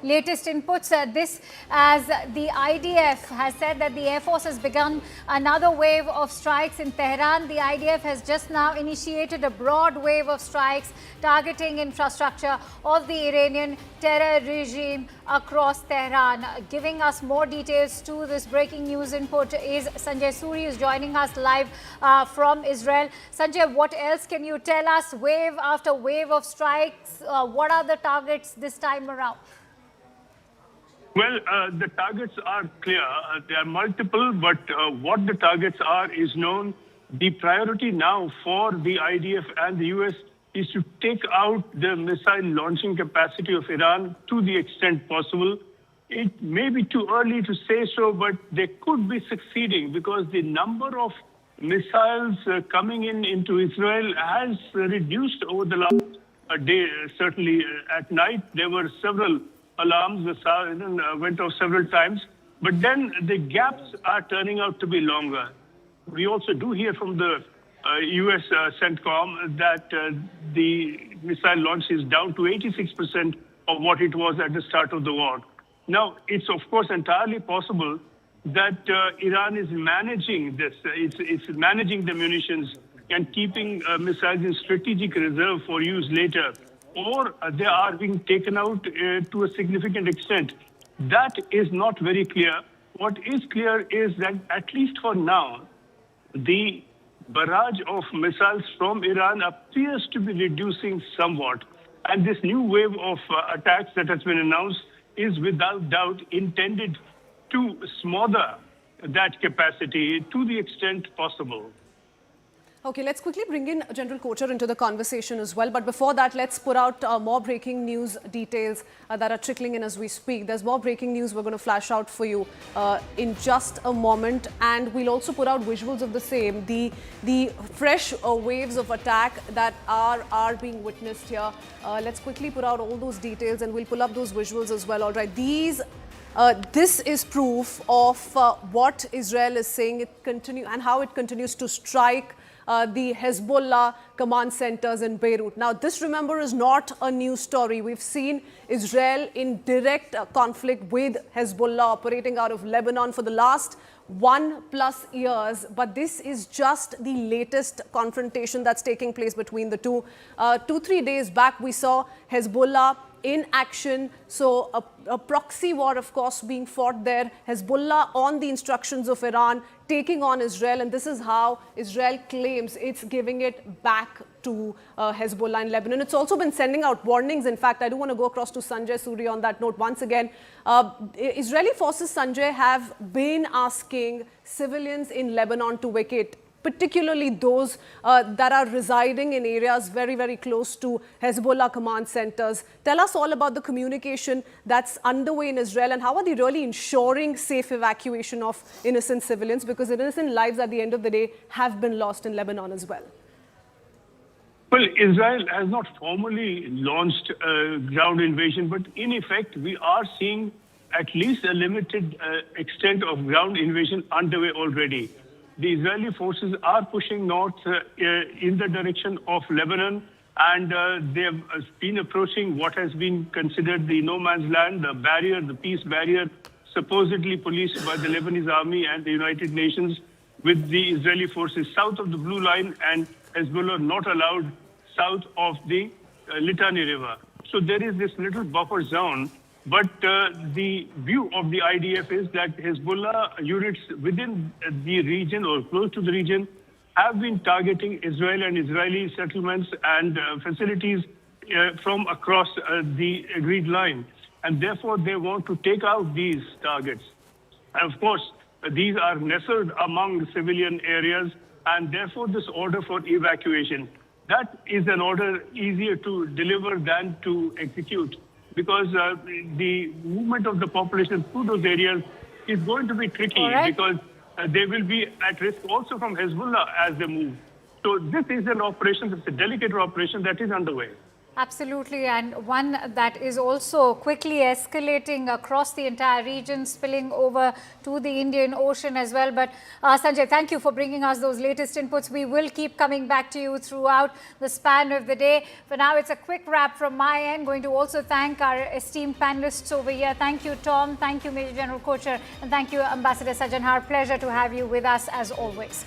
latest inputs. This as the IDF has said that the Air Force has begun another wave of strikes in Tehran. The IDF has just now initiated a broad wave of strikes targeting infrastructure of the Iranian terror regime across Tehran. Giving us more details to this breaking news input is Sanjay Suri, who is joining us live from Israel. Sanjay, what else can you tell us? Wave after wave of strikes, what are the targets this time around? Well, the targets are clear. There are multiple, but what the targets are is known. The priority now for the IDF and the US is to take out the missile launching capacity of Iran to the extent possible. It may be too early to say so, but they could be succeeding because the number of missiles coming into Israel has reduced over the last day. Certainly at night, there were several alarms, the siren went off several times, but then the gaps are turning out to be longer. We also do hear from the US CENTCOM that the missile launch is down to 86% of what it was at the start of the war. Now, it's of course entirely possible that Iran is managing this. It's managing the munitions and keeping missiles in strategic reserve for use later, or they are being taken out to a significant extent. That is not very clear. What is clear is that at least for now, the barrage of missiles from Iran appears to be reducing somewhat. And this new wave of attacks that has been announced is without doubt intended to smother that capacity to the extent possible. Okay, let's quickly bring in General Kocher into the conversation as well. But before that, let's put out more breaking news details that are trickling in as we speak. There's more breaking news we're going to flash out for you in just a moment. And we'll also put out visuals of the same, the fresh waves of attack that are being witnessed here. Let's quickly put out all those details and we'll pull up those visuals as well. All right, this is proof of what Israel is saying and how it continues to strike the Hezbollah command centers in Beirut. Now, this, remember, is not a new story. We've seen Israel in direct conflict with Hezbollah operating out of Lebanon for the last 1+ years. But this is just the latest confrontation that's taking place between the two. 2-3 days back, we saw Hezbollah in action. So a proxy war, of course, being fought there. Hezbollah on the instructions of Iran taking on Israel. And this is how Israel claims it's giving it back to Hezbollah in Lebanon. It's also been sending out warnings. In fact, I do want to go across to Sanjay Suri on that note once again. Israeli forces, Sanjay, have been asking civilians in Lebanon to vacate, particularly those that are residing in areas very, very close to Hezbollah command centers. Tell us all about the communication that's underway in Israel and how are they really ensuring safe evacuation of innocent civilians, because innocent lives at the end of the day have been lost in Lebanon as well. Well, Israel has not formally launched a ground invasion, but in effect, we are seeing at least a limited extent of ground invasion underway already. The Israeli forces are pushing north in the direction of Lebanon, and they have been approaching what has been considered the no man's land, the barrier, the peace barrier, supposedly policed by the Lebanese army and the United Nations, with the Israeli forces south of the Blue Line and Hezbollah not allowed south of the Litani River. So there is this little buffer zone. But the view of the IDF is that Hezbollah units within the region or close to the region have been targeting Israel and Israeli settlements and facilities from across the agreed line. And therefore, they want to take out these targets. And of course, these are nestled among civilian areas, and therefore this order for evacuation. That is an order easier to deliver than to execute, because the movement of the population through those areas is going to be tricky, because they will be at risk also from Hezbollah as they move. So this is an operation, it's a delicate operation that is underway. Absolutely, and one that is also quickly escalating across the entire region, spilling over to the Indian Ocean as well. But Sanjay, thank you for bringing us those latest inputs. We will keep coming back to you throughout the span of the day. For now, it's a quick wrap from my end. Going to also thank our esteemed panelists over here. Thank you, Tom. Thank you, Major General Kocher. And thank you, Ambassador Sajanhar. Pleasure to have you with us as always.